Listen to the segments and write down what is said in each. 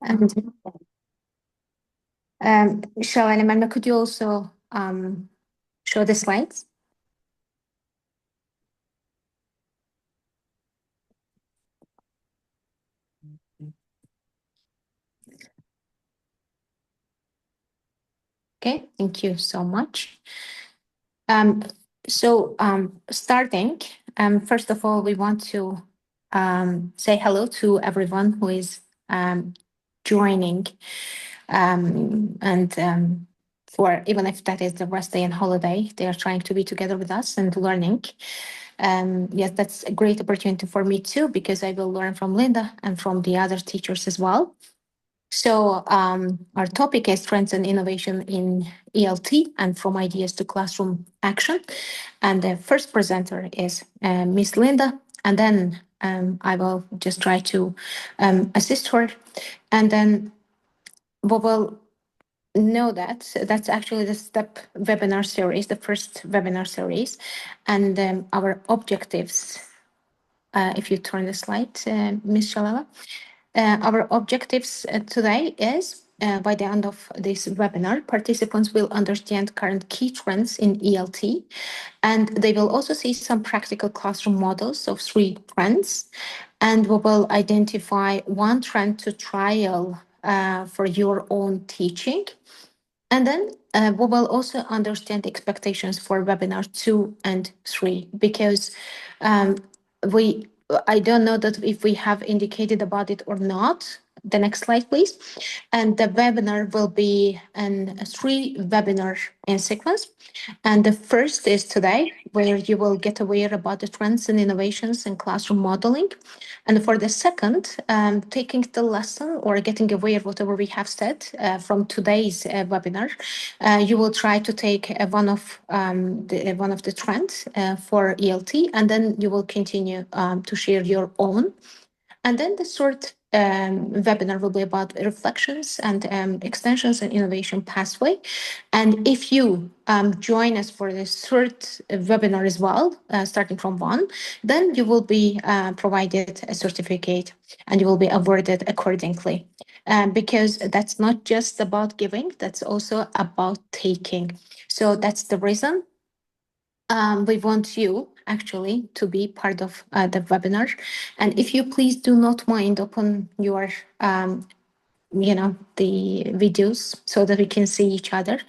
And Shall Amanda, could you also show the slides? Okay, thank you so much. Starting, first of all, we want to say hello to everyone who is joining, and for even if that is the rest day and holiday, they are trying to be together with us and learning. Yes, that's a great opportunity for me too, because I will learn from Linda and from the other teachers as well. So our topic is Trends and Innovation in ELT and from ideas to classroom action. And the first presenter is Miss Linda. And then I will just try to assist her. And then we will know that that's actually the STEP webinar series, the first webinar series. And our objectives, if you turn the slide, Miss Shalala. Our objectives today is by the end of this webinar, participants will understand current key trends in ELT, and they will also see some practical classroom models of 3 trends, and we will identify one trend to trial for your own teaching. And then we will also understand expectations for webinar 2 and 3, because I don't know that if we have indicated about it or not. The next slide, please. And the webinar will be a 3 webinar in sequence. And the first is today, where you will get aware about the trends and innovations in classroom modeling. And for the second, taking the lesson or getting aware of whatever we have said from today's webinar, you will try to take one of the trends for ELT, and then you will continue to share your own. And then the third webinar will be about reflections and extensions and innovation pathway. And if you join us for this third webinar as well, starting from 1, then you will be provided a certificate and you will be awarded accordingly. Because that's not just about giving, that's also about taking. So that's the reason we want you actually to be part of the webinar. And if you please do not mind open your the videos so that we can see each other.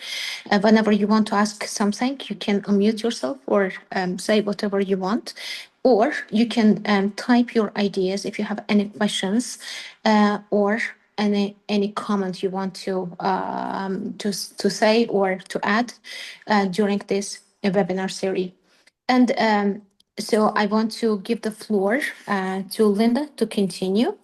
Whenever you want to ask something, you can unmute yourself or say whatever you want, or you can type your ideas if you have any questions or any comment you want to say or to add during this webinar series. And so I want to give the floor to Linda to continue.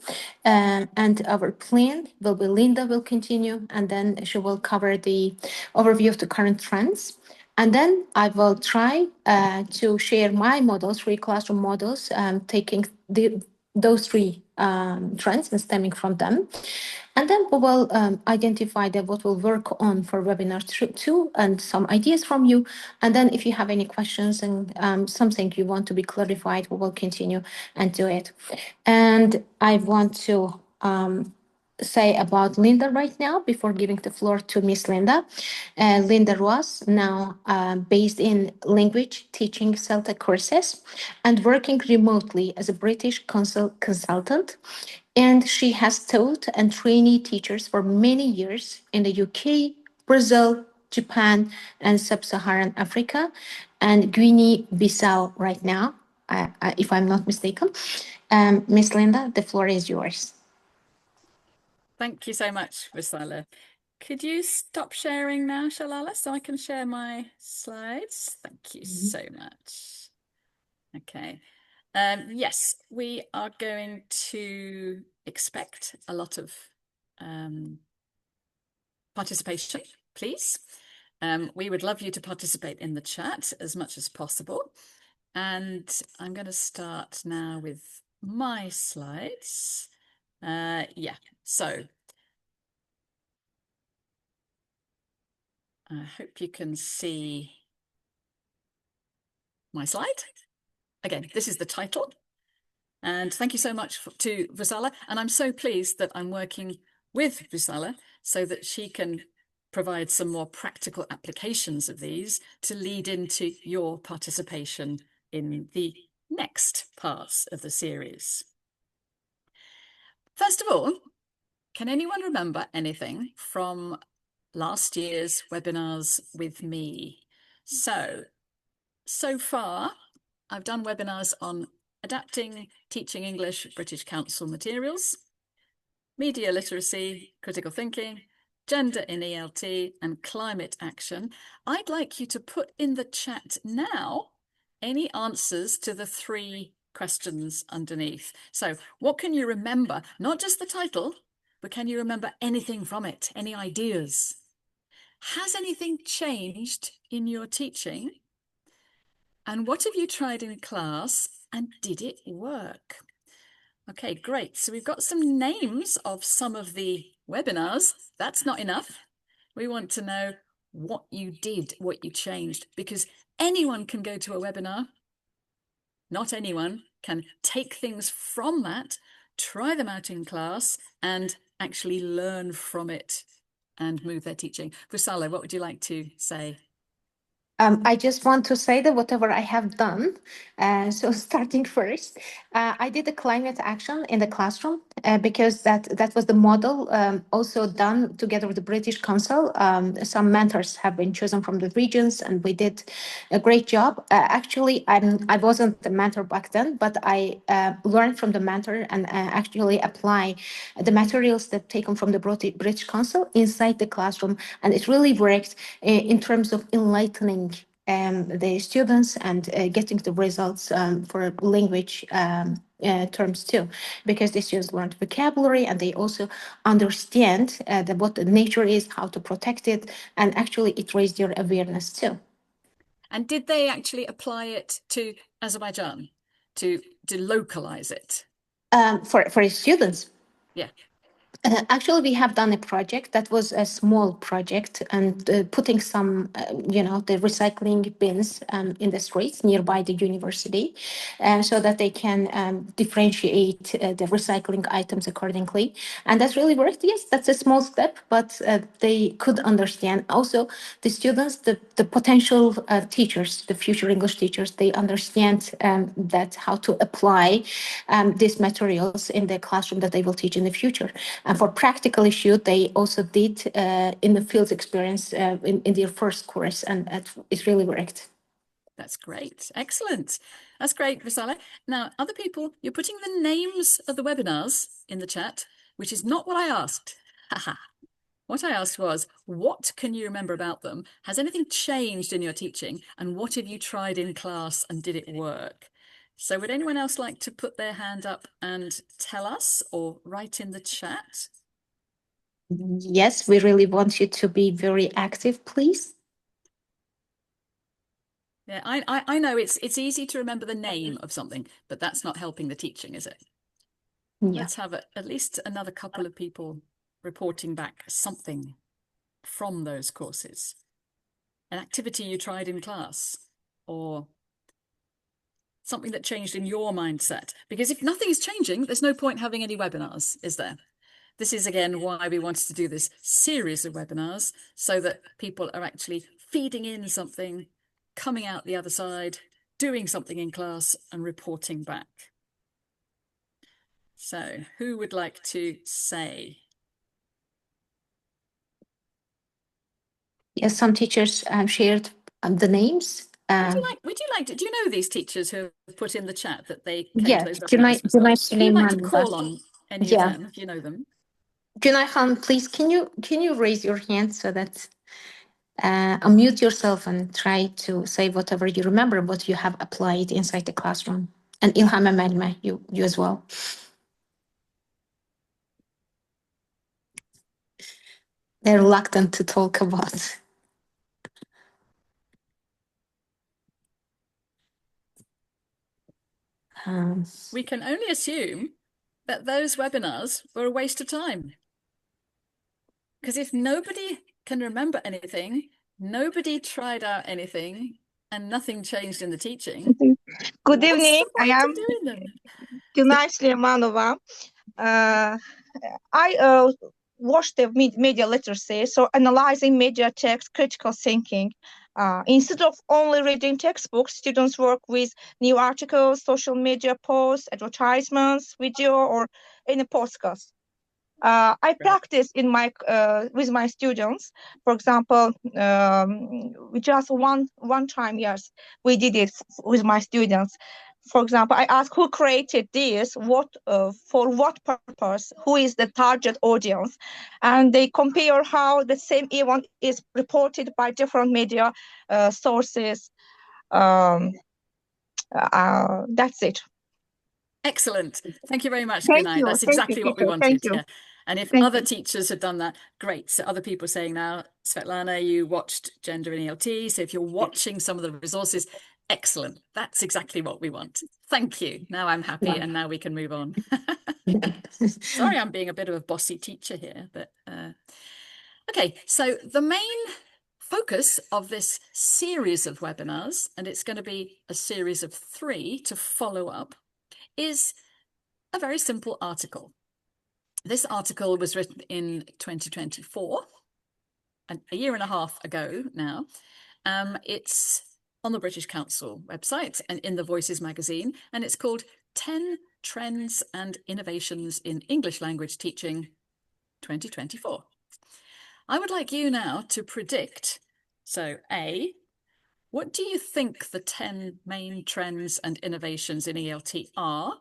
And our plan will be Linda will continue, and then she will cover the overview of the current trends. And then I will try to share my models, 3 classroom models, taking those 3 trends and stemming from them. And then we will identify what we'll work on for webinar 2 and some ideas from you. And then if you have any questions and something you want to be clarified, we will continue and do it. And I want to say about Linda right now before giving the floor to Miss Linda. Linda Ross, now based in language teaching CELTA courses and working remotely as a British consultant. And she has taught and trained teachers for many years in the UK, Brazil, Japan, and Sub-Saharan Africa, and Guinea-Bissau right now, if I'm not mistaken. Miss Linda, the floor is yours. Thank you so much, Visala. Could you stop sharing now, Shalala, so I can share my slides? Thank you so much. Okay. Yes, we are going to expect a lot of participation, please. We would love you to participate in the chat as much as possible. And I'm going to start now with my slides. Yeah, so I hope you can see my slide. Again, this is the title. And thank you so much to Visala. And I'm so pleased that I'm working with Rusala so that she can provide some more practical applications of these to lead into your participation in the next parts of the series. First of all, can anyone remember anything from last year's webinars with me? So far, I've done webinars on adapting teaching English British Council materials, media literacy, critical thinking, gender in ELT, and climate action. I'd like you to put in the chat now any answers to the 3 questions underneath. So what can you remember? Not just the title, but can you remember anything from it? Any ideas? Has anything changed in your teaching? And what have you tried in class and did it work? Okay, great. So we've got some names of some of the webinars. That's not enough. We want to know what you did, what you changed, because anyone can go to a webinar. Not anyone can take things from that, try them out in class, and actually learn from it and move their teaching. Rusala, what would you like to say? I just want to say that whatever I have done, so starting first, I did the climate action in the classroom because that was the model also done together with the British Council. Some mentors have been chosen from the regions, and we did a great job. Actually, I wasn't the mentor back then, but I learned from the mentor and actually apply the materials that taken from the British Council inside the classroom, and it really worked in terms of enlightening the students and getting the results for language terms too, because the students learned vocabulary and they also understand what the nature is, how to protect it, and actually it raised their awareness too. And did they actually apply it to Azerbaijan, to localize it? For students? Yeah. Actually, we have done a project that was a small project and putting some, the recycling bins in the streets nearby the university so that they can differentiate the recycling items accordingly. And that really worked. Yes, that's a small step, but they could understand. Also, the students, the potential teachers, the future English teachers, they understand that how to apply these materials in the classroom that they will teach in the future. And for practical issue, they also did in the field experience in their first course, and it really worked. That's great. Excellent. That's great, Risala. Now, other people, you're putting the names of the webinars in the chat, which is not what I asked. Haha. What I asked was, what can you remember about them? Has anything changed in your teaching? And what have you tried in class and did it work? So would anyone else like to put their hand up and tell us or write in the chat? Yes, we really want you to be very active, please. Yeah, I know it's easy to remember the name of something, but that's not helping the teaching, is it? Yeah. Let's have at least another couple of people reporting back something from those courses. An activity you tried in class, or something that changed in your mindset. Because if nothing is changing, there's no point having any webinars, is there? This is, again, why we wanted to do this series of webinars, so that people are actually feeding in something, coming out the other side, doing something in class and reporting back. So who would like to say? Yes, some teachers shared the names. Would you like to, do you know these teachers who have put in the chat that they came to Yeah, those webinars? Would you like to Suleiman. call on any of Yeah. them if you know them? Junay Khan, please, can you raise your hand so that unmute yourself and try to say whatever you remember, what you have applied inside the classroom. And Ilham Emelme, you as well. They're reluctant to talk about. We can only assume that those webinars were a waste of time. Because if nobody can remember anything, nobody tried out anything, and nothing changed in the teaching, Good what's evening. the point of doing them? Günay Süleymanova. I watch the media literacy, so analyzing media text, critical thinking. Instead of only reading textbooks, students work with new articles, social media posts, advertisements, video, or any podcast. I practice in my with my students. For example, we just one time, yes, we did it with my students. For example, I ask who created this, what for what purpose, who is the target audience, and they compare how the same event is reported by different media sources. That's it. Excellent. Thank you very much, Thank Gunai. you. That's Thank you, exactly what we teacher. Thank wanted. you. Yeah. And if Thank other you. teachers had done that, great. So other people are saying now, Svetlana, you watched Gender in ELT. So if you're watching some of the resources, excellent. That's exactly what we want. Thank you. Now I'm happy, and now we can move on. Sorry, I'm being a bit of a bossy teacher here, but okay. So the main focus of this series of webinars, and it's going to be a series of 3 to follow up, is a very simple article. This article was written in 2024, a year and a half ago now. It's on the British Council website and in the Voices magazine, and it's called 10 Trends and Innovations in English Language Teaching 2024. I would like you now to predict, so A, what do you think the 10 main trends and innovations in ELT are?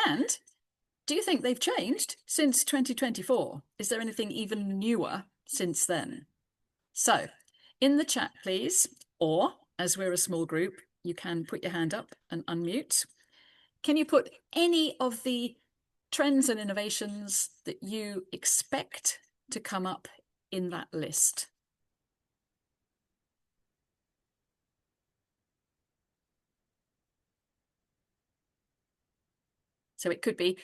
And do you think they've changed since 2024? Is there anything even newer since then? So, in the chat, please, or as we're a small group, you can put your hand up and unmute. Can you put any of the trends and innovations that you expect to come up in that list? So it could be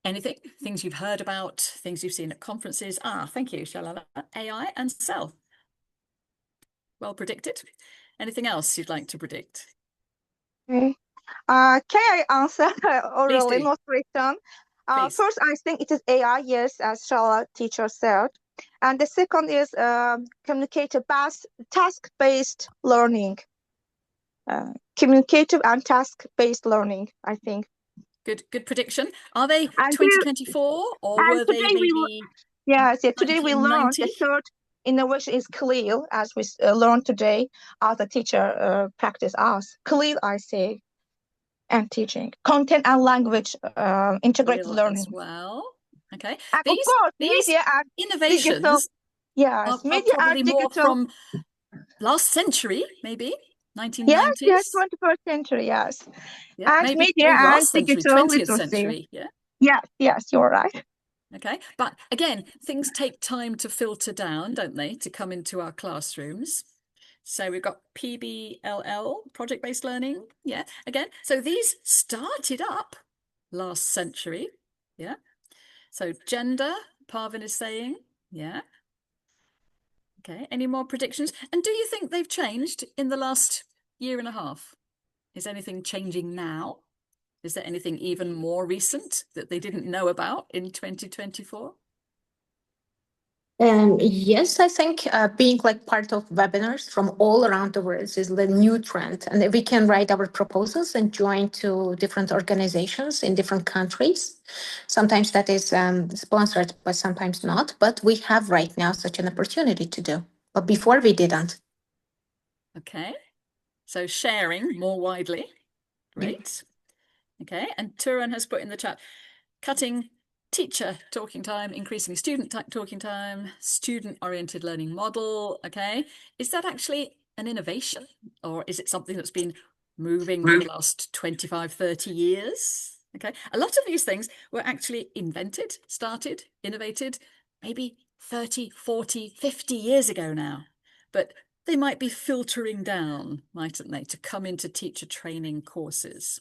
anything, things you've heard about, things you've seen at conferences. Thank you, Shalala. AI and cell. Well predicted. Anything else you'd like to predict? Okay. Can I answer orally, do. not written? Please. First, I think it is AI, yes, as Shala teacher said. And the second is communicative-based, task-based learning. Communicative and task-based learning, I think. Good prediction. Are they And 2024 or were they maybe today we learned 1990? the third innovation is clear, as we learned today, as the teacher practice us. Clear, I say, and teaching. Content and language integrated Real learning. as well. Okay. And of course, These media and innovations digital. Yes, are media probably and more digital. from last century, maybe 1990s. Yes, 21st century, yes. Yeah, And maybe media and last century, digital 20th literacy. century. Yeah. Yes, you're right. Okay. But again, things take time to filter down, don't they, to come into our classrooms. So we've got PBLL, project-based learning. Yeah, again. So these started up last century. Yeah. So gender, Parvin is saying. Yeah. Okay. Any more predictions? And do you think they've changed in the last year and a half? Is anything changing now? Is there anything even more recent that they didn't know about in 2024? Yes, I think being like part of webinars from all around the world is the new trend. And we can write our proposals and join to different organizations in different countries. Sometimes that is sponsored, but sometimes not. But we have right now such an opportunity to do. But before we didn't. Okay. So sharing more widely. Great. Okay. And Turan has put in the chat, cutting teacher talking time, increasing student talking time, student-oriented learning model. Okay. Is that actually an innovation, or is it something that's been moving for the last 25, 30 years? Okay. A lot of these things were actually invented, started, innovated, maybe 30, 40, 50 years ago now. But they might be filtering down, mightn't they, to come into teacher training courses.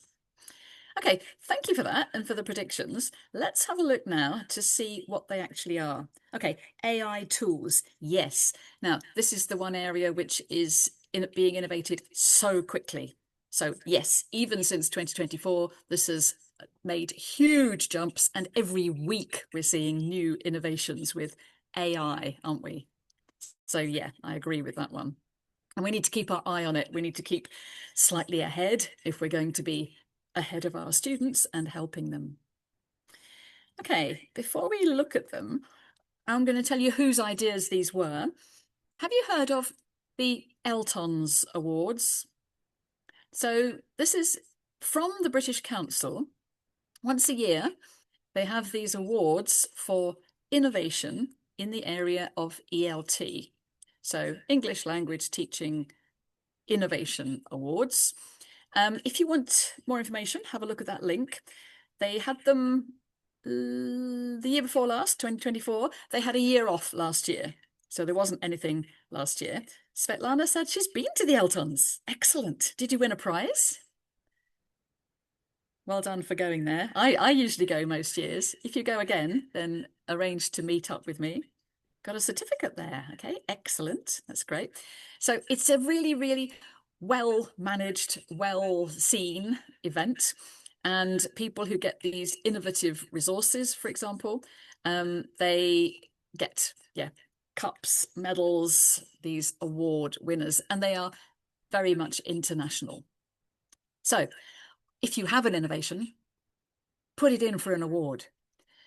Okay, thank you for that and for the predictions. Let's have a look now to see what they actually are. Okay, AI tools, yes. Now, this is the one area which is being innovated so quickly. So yes, even since 2024, this has made huge jumps, and every week we're seeing new innovations with AI, aren't we? So yeah, I agree with that one. And we need to keep our eye on it. We need to keep slightly ahead if we're going to be ahead of our students and helping them. Okay, before we look at them, I'm going to tell you whose ideas these were. Have you heard of the Eltons Awards? So this is from the British Council. Once a year, they have these awards for innovation in the area of ELT. So English Language Teaching Innovation Awards. If you want more information, have a look at that link. They had them the year before last, 2024. They had a year off last year, so there wasn't anything last year. Svetlana said she's been to the Eltons. Excellent. Did you win a prize? Well done for going there. I usually go most years. If you go again, then arrange to meet up with me. Got a certificate there. Okay, excellent. That's great. So it's a really, really well managed, well seen event. And people who get these innovative resources, for example, they get, cups, medals, these award winners, and they are very much international. So if you have an innovation, put it in for an award.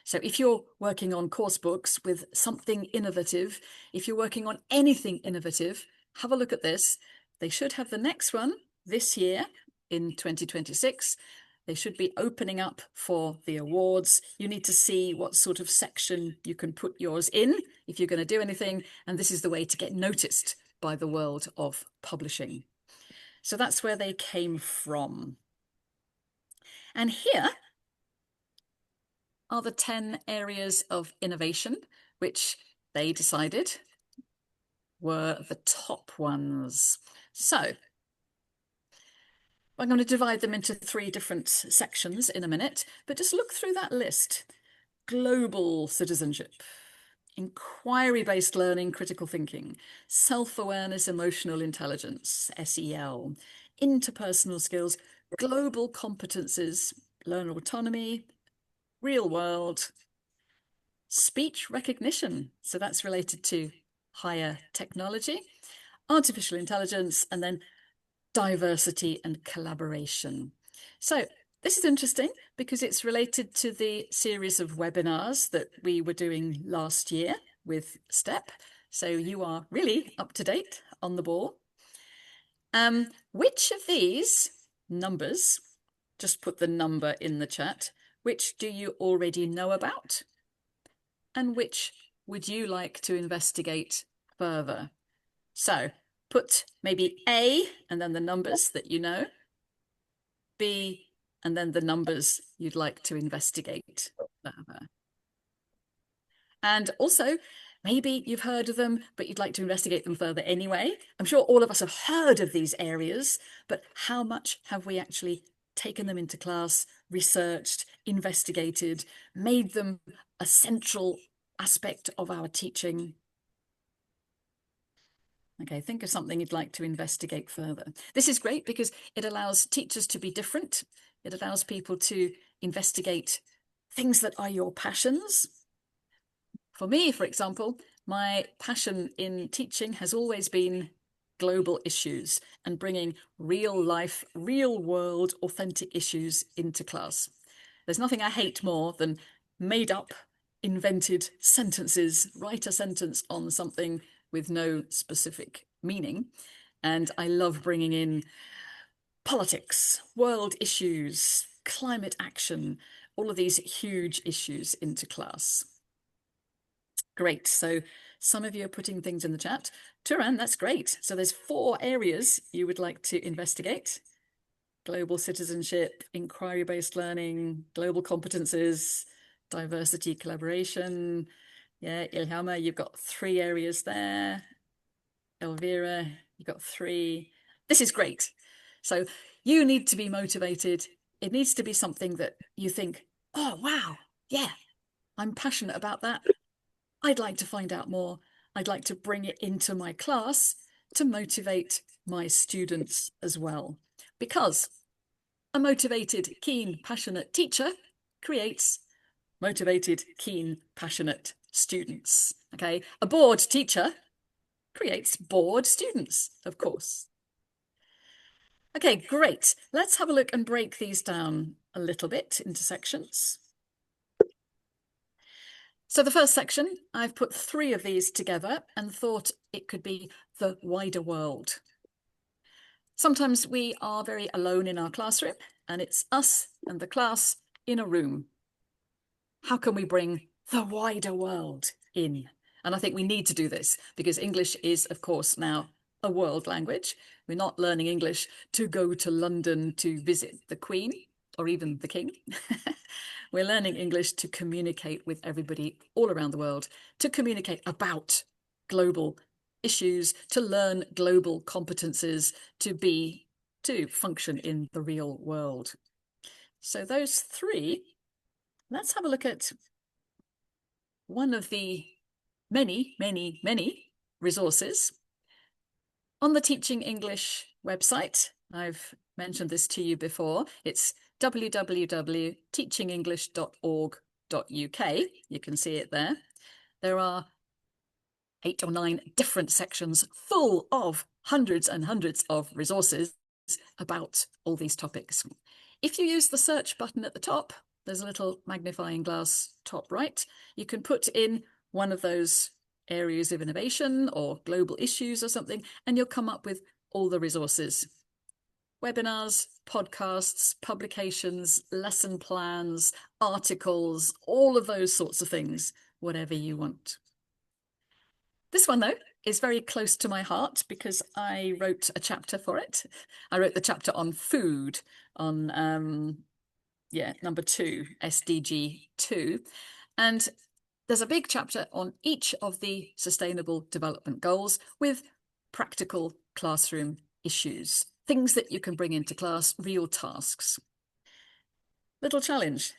So if you're working on course books with something innovative, if you're working on anything innovative, have a look at this. They should have the next one this year in 2026. They should be opening up for the awards. You need to see what sort of section you can put yours in if you're going to do anything. And this is the way to get noticed by the world of publishing. So that's where they came from. And here are the 10 areas of innovation which they decided were the top ones. So I'm going to divide them into 3 different sections in a minute, but just look through that list. Global citizenship, inquiry-based learning, critical thinking, self-awareness, emotional intelligence, SEL, interpersonal skills, global competences, learner autonomy, real world, speech recognition. So that's related to higher technology, artificial intelligence, and then diversity and collaboration. So this is interesting because it's related to the series of webinars that we were doing last year with STEP. So you are really up to date on the ball. Which of these numbers, just put the number in the chat, which do you already know about? And which would you like to investigate further? So put maybe A and then the numbers that you know, B and then the numbers you'd like to investigate further. And also, maybe you've heard of them, but you'd like to investigate them further anyway. I'm sure all of us have heard of these areas, but how much have we actually taken them into class, researched, investigated, made them a central aspect of our teaching? Okay, think of something you'd like to investigate further. This is great because it allows teachers to be different. It allows people to investigate things that are your passions. For me, for example, my passion in teaching has always been global issues and bringing real life, real world, authentic issues into class. There's nothing I hate more than made up, invented sentences. Write a sentence on something with no specific meaning. And I love bringing in politics, world issues, climate action, all of these huge issues into class. Great. So some of you are putting things in the chat. Turan, that's great. So there's 4 areas you would like to investigate. Global citizenship, inquiry-based learning, global competences, diversity, collaboration. Yeah, Ilhama, you've got 3 areas there. Elvira, you've got 3. This is great. So you need to be motivated. It needs to be something that you think, oh, wow, yeah, I'm passionate about that. I'd like to find out more. I'd like to bring it into my class to motivate my students as well. Because A motivated, keen, passionate teacher creates motivated, keen, passionate students. Okay, a bored teacher creates bored students, of course. Okay, great. Let's have a look and break these down a little bit into sections. So the first section, I've put 3 of these together and thought it could be the wider world. Sometimes we are very alone in our classroom and it's us and the class in a room. How can we bring the wider world in? And I think we need to do this because English is, of course, now a world language. We're not learning English to go to London to visit the Queen or even the King. We're learning English to communicate with everybody all around the world, to communicate about global issues, to learn global competences, to function in the real world. So those 3, let's have a look at one of the many, many, many resources on the Teaching English website. I've mentioned this to you before. It's www.teachingenglish.org.uk. You can see it there. There are 8 or 9 different sections full of hundreds and hundreds of resources about all these topics. If you use the search button at the top, there's a little magnifying glass top right. You can put in one of those areas of innovation or global issues or something, and you'll come up with all the resources. Webinars, podcasts, publications, lesson plans, articles, all of those sorts of things, whatever you want. This one, though, is very close to my heart because I wrote a chapter for it. I wrote the chapter on food, on number 2, SDG 2. And there's a big chapter on each of the Sustainable Development Goals with practical classroom issues, things that you can bring into class, real tasks. Little challenge.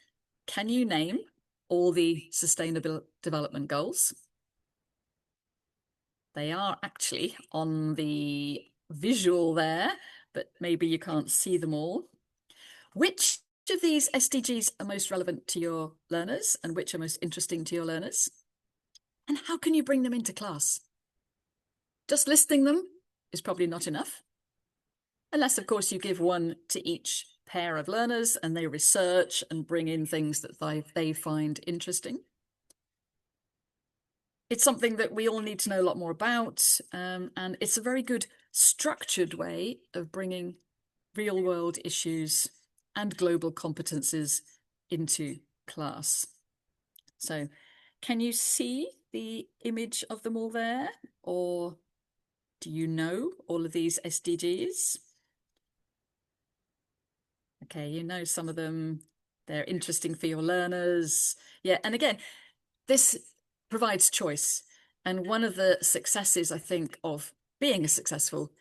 Can you name all the Sustainable Development Goals? They are actually on the visual there, but maybe you can't see them all. Which of these SDGs are most relevant to your learners and which are most interesting to your learners? And how can you bring them into class? Just listing them is probably not enough. Unless, of course, you give one to each pair of learners and they research and bring in things that they find interesting. It's something that we all need to know a lot more about, and it's a very good structured way of bringing real world issues and global competences into class. So can you see the image of them all there? Or do you know all of these SDGs? Okay, you know some of them. They're interesting for your learners. Yeah, and again, this provides choice. And one of the successes, I think, of being a successful,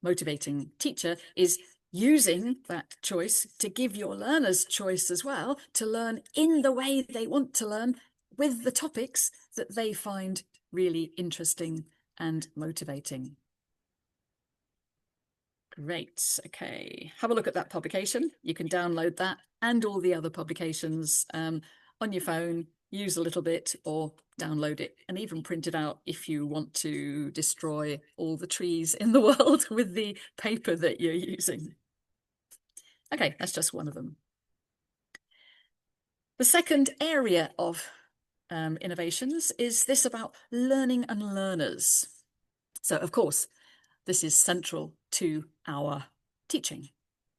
motivating teacher is using that choice to give your learners choice as well, to learn in the way they want to learn with the topics that they find really interesting and motivating. Great. Okay, have a look at that publication. You can download that and all the other publications on your phone, use a little bit or download it and even print it out if you want to destroy all the trees in the world with the paper that you're using. Okay, that's just one of them. The second area of innovations is this about learning and learners. So, of course, this is central to our teaching.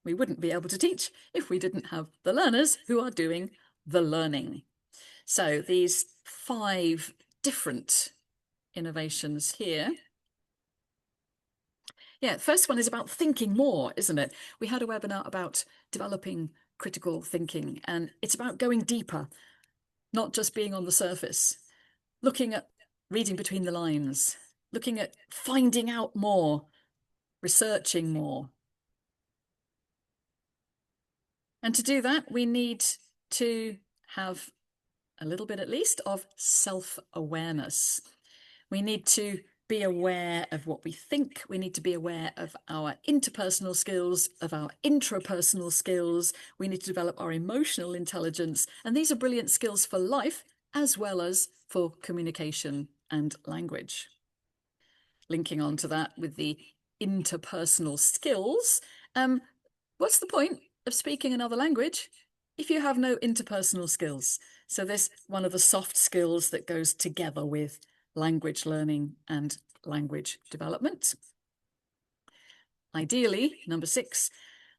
We wouldn't be able to teach if we didn't have the learners who are doing the learning. So these 5 different innovations here. Yeah, the first one is about thinking more, isn't it? We had a webinar about developing critical thinking, and it's about going deeper, not just being on the surface, looking at reading between the lines, looking at finding out more, researching more. And to do that, we need to have a little bit, at least, of self-awareness. We need to be aware of what we think. We need to be aware of our interpersonal skills, of our intrapersonal skills. We need to develop our emotional intelligence. And these are brilliant skills for life as well as for communication and language. Linking on to that with the interpersonal skills, what's the point of speaking another language if you have no interpersonal skills? So this one of the soft skills that goes together with language learning and language development. Ideally, number 6,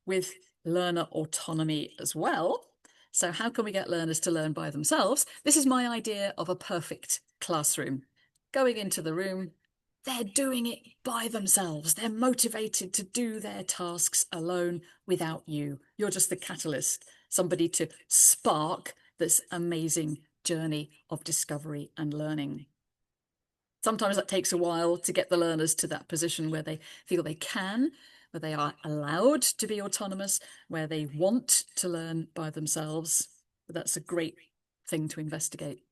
with learner autonomy as well. So how can we get learners to learn by themselves? This is my idea of a perfect classroom. Going into the room, they're doing it by themselves. They're motivated to do their tasks alone without you. You're just the catalyst, somebody to spark this amazing journey of discovery and learning. Sometimes that takes a while to get the learners to that position where they feel they can, where they are allowed to be autonomous, where they want to learn by themselves. But that's a great thing to investigate.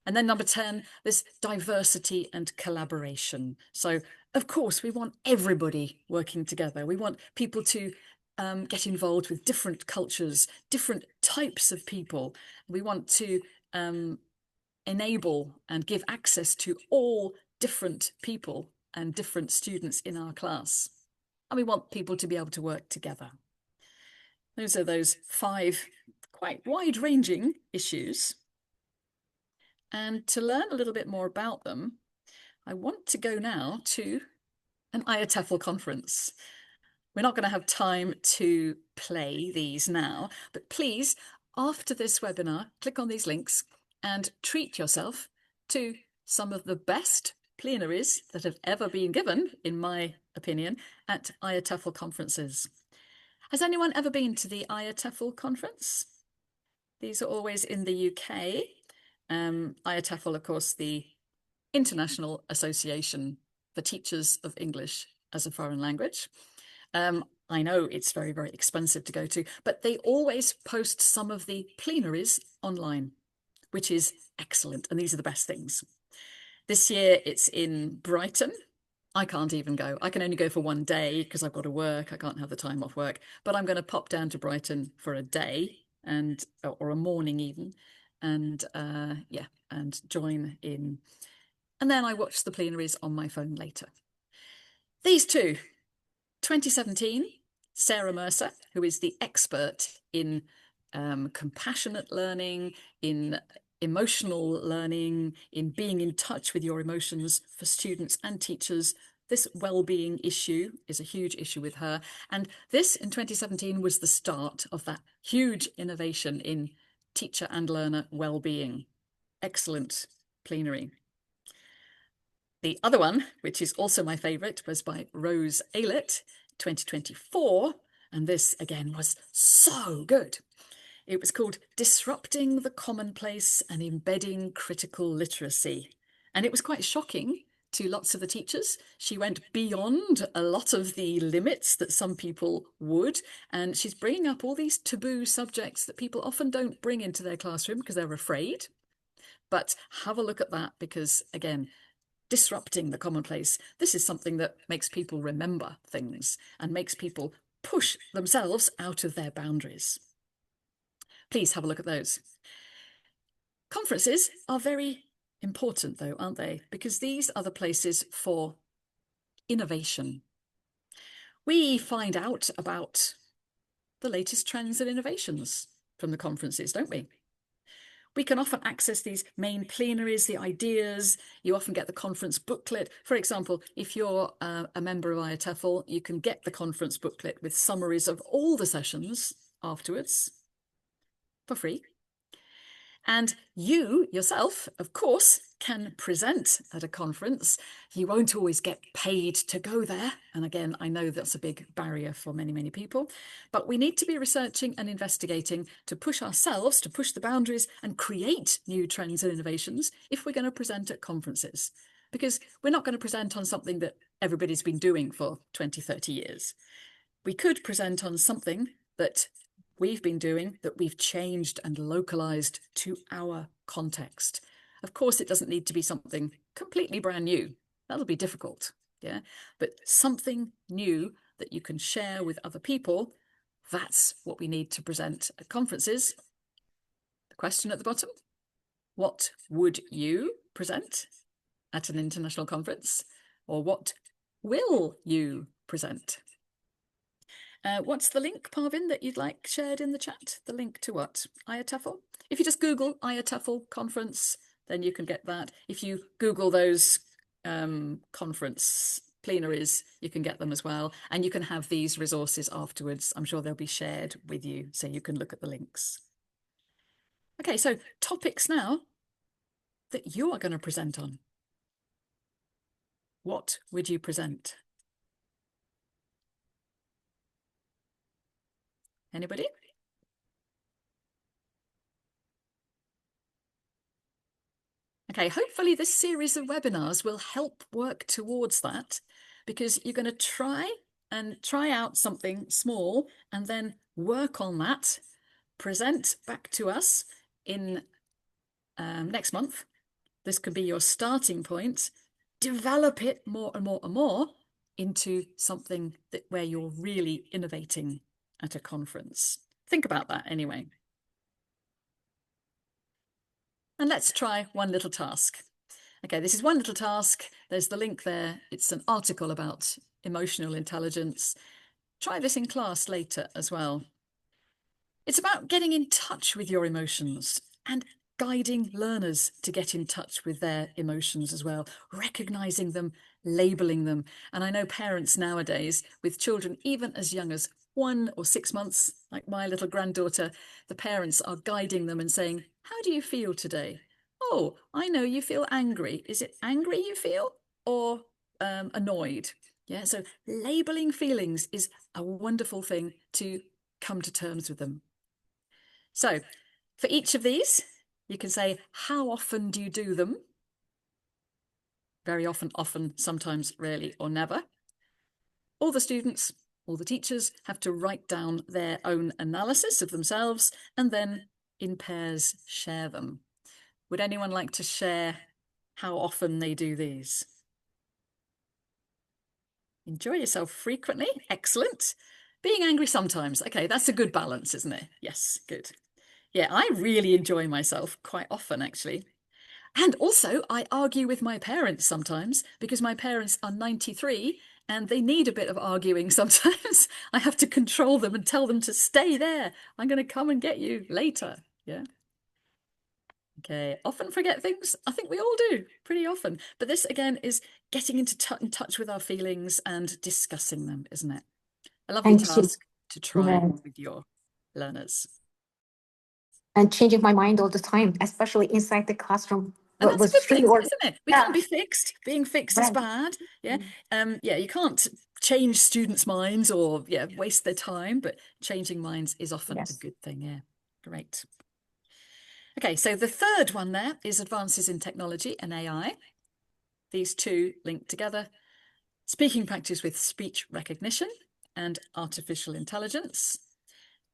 And then number 10, this diversity and collaboration. So, of course, we want everybody working together. We want people to get involved with different cultures, different types of people. We want to enable and give access to all different people and different students in our class. And we want people to be able to work together. Those are those 5 quite wide-ranging issues. And to learn a little bit more about them, I want to go now to an IATEFL conference. We're not going to have time to play these now, but please, after this webinar, click on these links and treat yourself to some of the best plenaries that have ever been given, in my opinion, at IATEFL conferences. Has anyone ever been to the IATEFL conference? These are always in the UK. IATEFL, of course, the International Association for Teachers of English as a Foreign Language. I know it's very, very expensive to go to, but they always post some of the plenaries online, which is excellent. And these are the best things. This year it's in Brighton. I can't even go. I can only go for one day because I've got to work. I can't have the time off work, but I'm going to pop down to Brighton for a day or a morning even. And and join in. And then I watch the plenaries on my phone later. These two, 2017, Sarah Mercer, who is the expert in compassionate learning, in emotional learning, in being in touch with your emotions for students and teachers. This well-being issue is a huge issue with her. And this in 2017 was the start of that huge innovation in teacher and learner well-being. Excellent plenary. The other one, which is also my favourite, was by Rose Aylett, 2024. And this, again, was so good. It was called Disrupting the Commonplace and Embedding Critical Literacy. And it was quite shocking to lots of the teachers. She went beyond a lot of the limits that some people would, and she's bringing up all these taboo subjects that people often don't bring into their classroom because they're afraid. But have a look at that because, again, disrupting the commonplace, this is something that makes people remember things and makes people push themselves out of their boundaries. Please have a look at those. Conferences are very important though, aren't they? Because these are the places for innovation. We find out about the latest trends and innovations from the conferences, don't we? We can often access these main plenaries, the ideas. You often get the conference booklet. For example, if you're a member of IATEFL, you can get the conference booklet with summaries of all the sessions afterwards for free. And you yourself, of course, can present at a conference. You won't always get paid to go there. And again, I know that's a big barrier for many, many people. But we need to be researching and investigating to push ourselves, to push the boundaries and create new trends and innovations if we're going to present at conferences. Because we're not going to present on something that everybody's been doing for 20, 30 years. We could present on something that we've been doing, that we've changed and localized to our context. Of course, it doesn't need to be something completely brand new. That'll be difficult, yeah? But something new that you can share with other people, that's what we need to present at conferences. The question at the bottom, what would you present at an international conference? Or what will you present? What's the link, Parvin, that you'd like shared in the chat? The link to what? IATEFL? If you just Google IATEFL conference, then you can get that. If you Google those conference plenaries, you can get them as well. And you can have these resources afterwards. I'm sure they'll be shared with you, so you can look at the links. Okay, so topics now that you are going to present on. What would you present? Anybody? Okay, hopefully this series of webinars will help work towards that, because you're going to try out something small and then work on that, present back to us in next month. This could be your starting point. Develop it more and more and more into something where you're really innovating at a conference. Think about that anyway. And let's try one little task. Okay, this is one little task. There's the link there. It's an article about emotional intelligence. Try this in class later as well. It's about getting in touch with your emotions and guiding learners to get in touch with their emotions as well, recognizing them, labeling them. And I know parents nowadays with children even as young as 1 or 6 months, like my little granddaughter, the parents are guiding them and saying, how do you feel today? Oh, I know you feel angry. Is it angry you feel or annoyed? Yeah, so labeling feelings is a wonderful thing to come to terms with them. So for each of these, you can say, how often do you do them? Very often, often, sometimes, rarely, or never. All the students, all the teachers have to write down their own analysis of themselves and then in pairs share them. Would anyone like to share how often they do these? Enjoy yourself frequently. Excellent. Being angry sometimes. Okay, that's a good balance, isn't it? Yes, good. Yeah, I really enjoy myself quite often, actually. And also, I argue with my parents sometimes because my parents are 93 and they need a bit of arguing sometimes. I have to control them and tell them to stay there. I'm going to come and get you later. Yeah. Okay, often forget things. I think we all do pretty often. But this, again, is getting in touch with our feelings and discussing them, isn't it? A lovely task to try with your learners. And changing my mind all the time, especially inside the classroom. And that's a good thing, isn't it? We can't be fixed. Being fixed is bad. Yeah. Yeah, you can't change students' minds or waste their time, but changing minds is often a good thing. Yeah. Great. Okay, so the third one there is advances in technology and AI. These two link together. Speaking practice with speech recognition and artificial intelligence.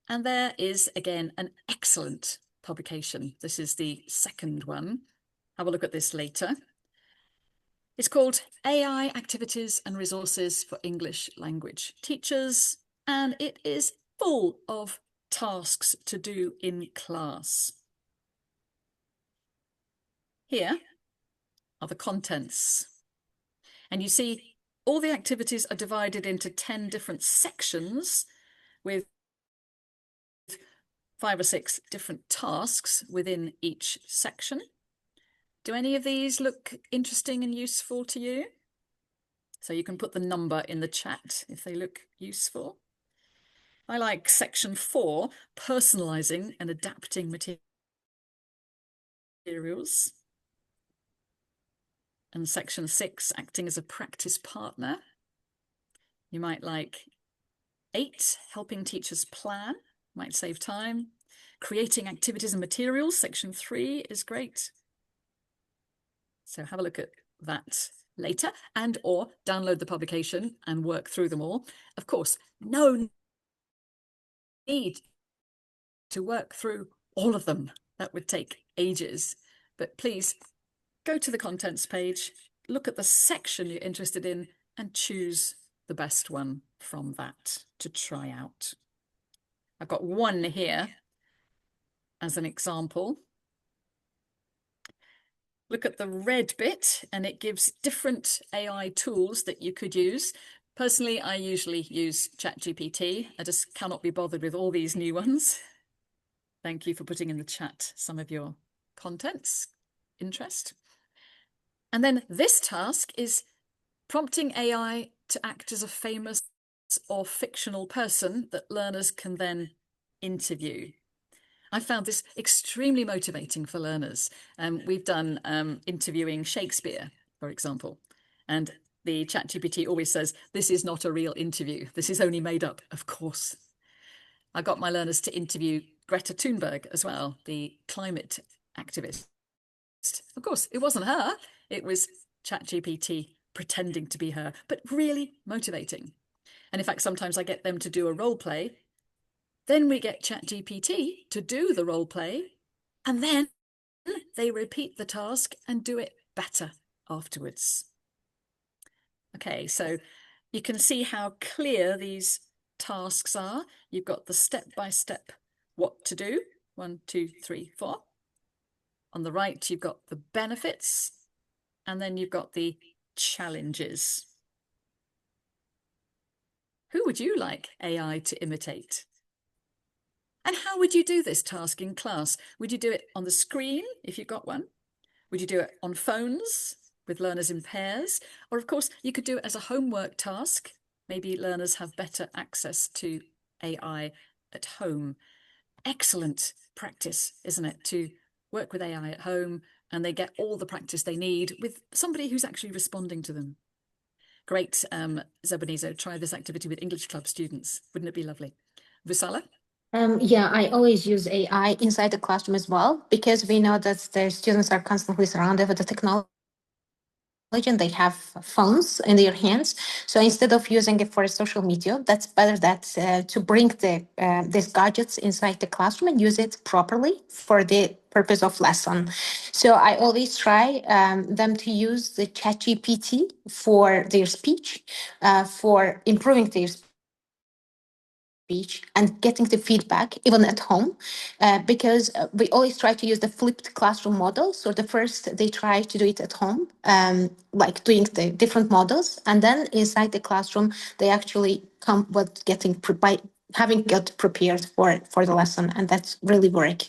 And there is, again, an excellent publication. This is the second one. Have a look at this later. It's called AI Activities and Resources for English Language Teachers, and it is full of tasks to do in class. Here are the contents. And you see all the activities are divided into 10 different sections with 5 or 6 different tasks within each section. Do any of these look interesting and useful to you? So you can put the number in the chat if they look useful. I like section 4, personalizing and adapting materials. And section 6, acting as a practice partner. You might like 8, helping teachers plan, might save time. Creating activities and materials, section 3 is great. So have a look at that later and or download the publication and work through them all. Of course, no need to work through all of them. That would take ages. But please go to the contents page, look at the section you're interested in, and choose the best one from that to try out. I've got one here as an example. Look at the red bit, and it gives different AI tools that you could use. Personally, I usually use ChatGPT. I just cannot be bothered with all these new ones. Thank you for putting in the chat some of your contents, interest. And then this task is prompting AI to act as a famous or fictional person that learners can then interview. I found this extremely motivating for learners. We've done interviewing Shakespeare, for example, and the ChatGPT always says, this is not a real interview. This is only made up, of course. I got my learners to interview Greta Thunberg as well, the climate activist. Of course, it wasn't her. It was ChatGPT pretending to be her, but really motivating. And in fact, sometimes I get them to do a role play. Then we get ChatGPT to do the role play, and then they repeat the task and do it better afterwards. Okay, so you can see how clear these tasks are. You've got the step-by-step what to do, 1, 2, 3, 4. On the right, you've got the benefits, and then you've got the challenges. Who would you like AI to imitate? And how would you do this task in class? Would you do it on the screen if you've got one? Would you do it on phones with learners in pairs? Or of course, you could do it as a homework task. Maybe learners have better access to AI at home. Excellent practice, isn't it? To work with AI at home and they get all the practice they need with somebody who's actually responding to them. Great, Zebanizo, try this activity with English Club students. Wouldn't it be lovely? Vusala? Yeah, I always use AI inside the classroom as well, because we know that the students are constantly surrounded with the technology and they have phones in their hands. So instead of using it for social media, that's better to bring these gadgets inside the classroom and use it properly for the purpose of lesson. So I always try them to use the ChatGPT for their speech, for improving their speech and getting the feedback even at home, because we always try to use the flipped classroom model. So the first they try to do it at home, like doing the different models, and then inside the classroom they actually come with by having got prepared for the lesson, and that's really work.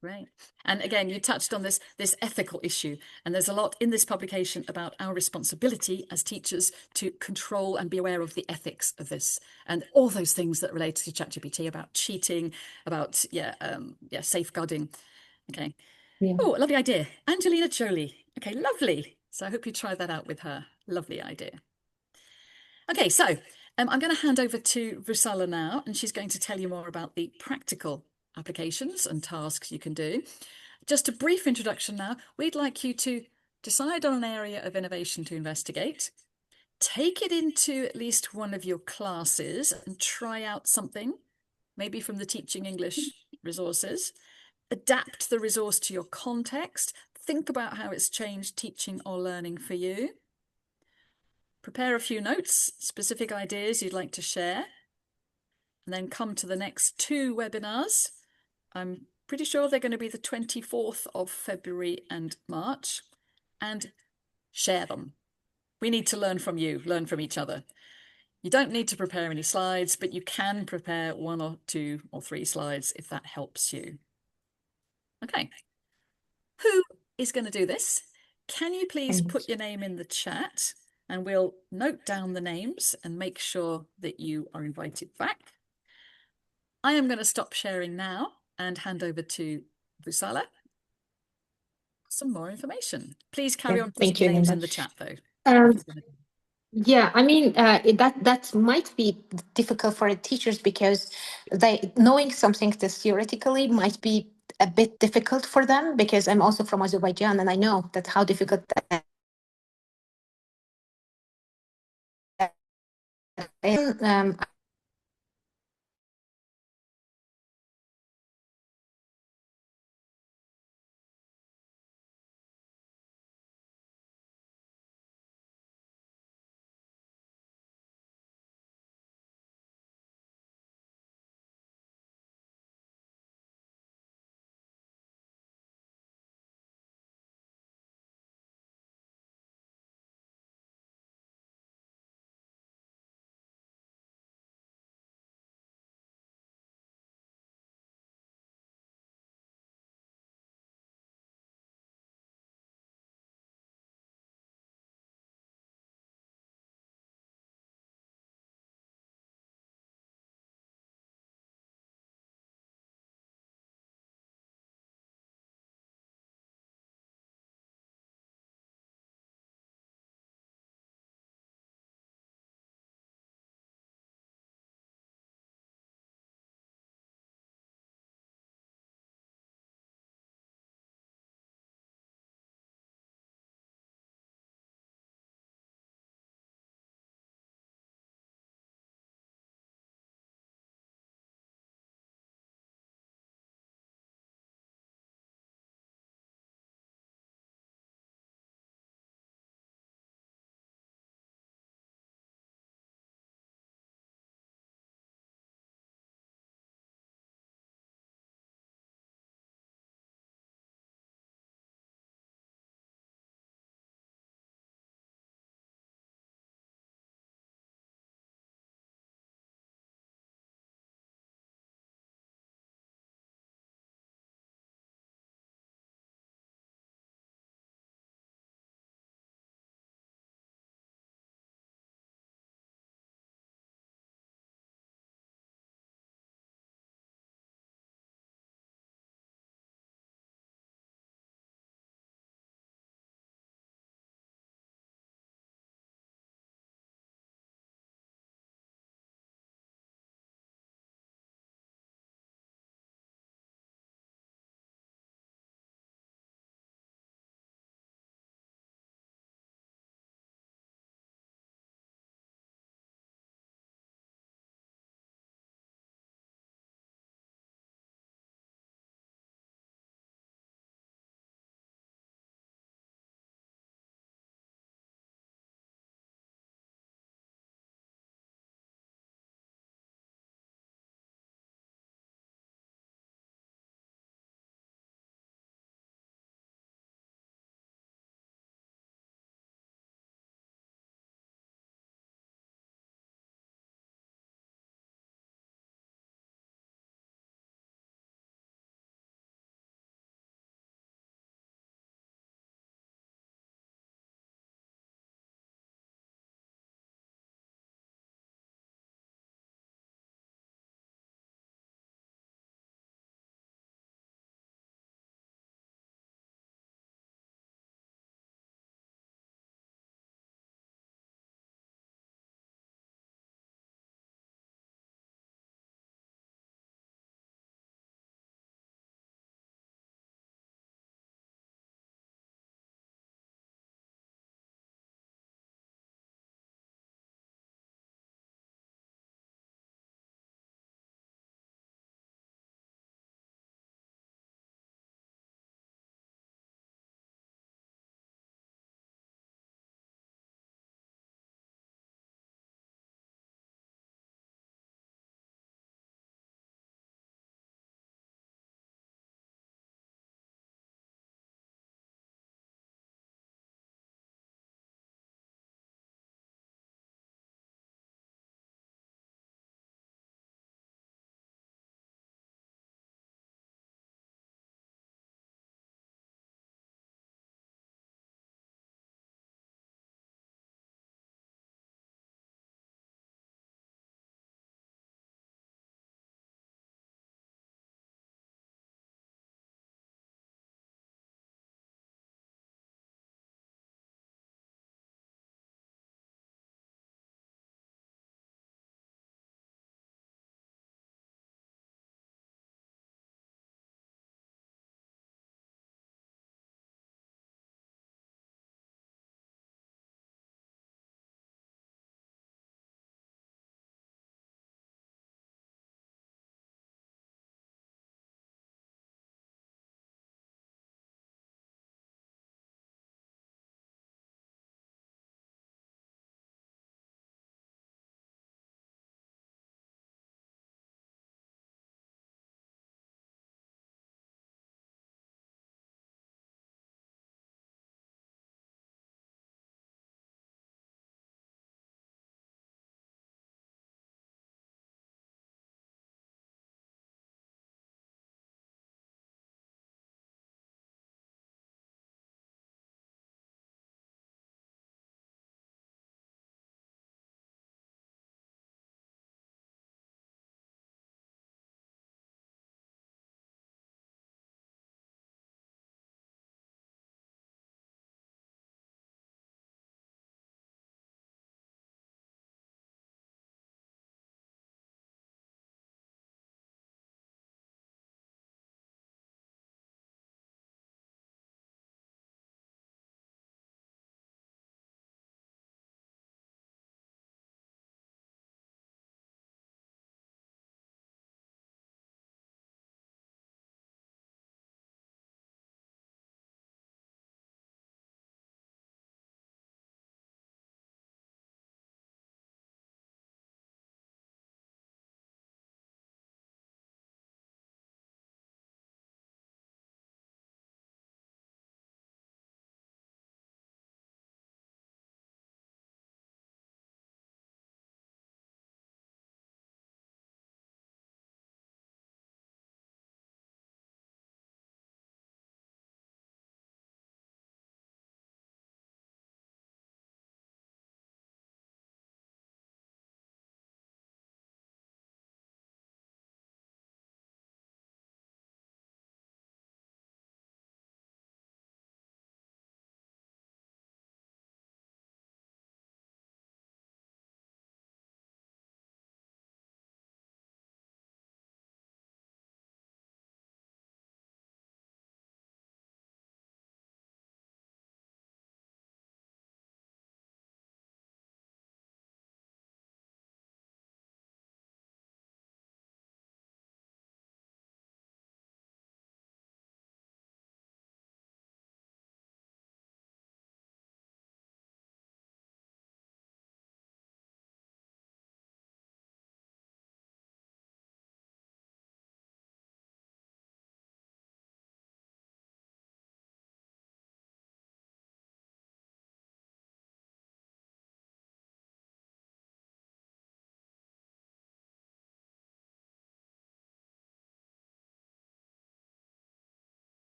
Right. And again, you touched on this ethical issue, and there's a lot in this publication about our responsibility as teachers to control and be aware of the ethics of this and all those things that relate to ChatGPT, about cheating, about safeguarding. Okay. Yeah. Oh, lovely idea. Angelina Jolie. Okay, lovely. So I hope you try that out with her. Lovely idea. Okay, so I'm going to hand over to Vusala now, and she's going to tell you more about the practical applications and tasks you can do. Just a brief introduction now. We'd like you to decide on an area of innovation to investigate, take it into at least one of your classes and try out something, maybe from the Teaching English resources, adapt the resource to your context, think about how it's changed teaching or learning for you, prepare a few notes, specific ideas you'd like to share, and then come to the next 2 webinars. I'm pretty sure they're going to be the 24th of February and March, and share them. We need to learn from you, learn from each other. You don't need to prepare any slides, but you can prepare 1 or 2 or 3 slides if that helps you. Okay. Who is going to do this? Can you please put your name in the chat, and we'll note down the names and make sure that you are invited back. I am going to stop sharing now and hand over to Vusala. Some more information. Please carry on putting your names in the chat, though. Yeah, I mean, that might be difficult for the teachers because knowing something this theoretically might be a bit difficult for them, because I'm also from Azerbaijan and I know that how difficult that is.